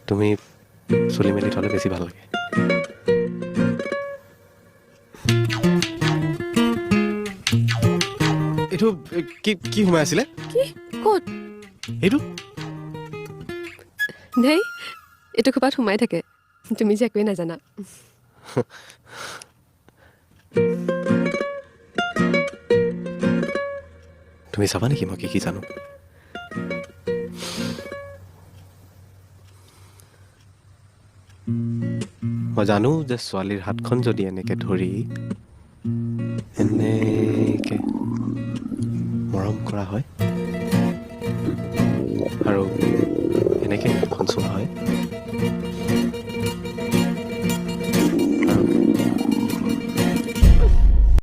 তুমি চুলি মেলি থ'লে বেছি ভাল লাগে। এইটো কি কি সোমাই আছিলে? কি ক'ত? এইটো নাই, এইটো খোপাত সোমাই থাকে, তুমি যে একোৱেই নাজানা। তুমি চাবা নেকি মই কি কি জানো? মই জানো যে ছোৱালীৰ হাতখন যদি এনেকে ধৰি এনেকে মৰম কৰা হয় আৰু এনেকে হাতখন চোৱা হয়,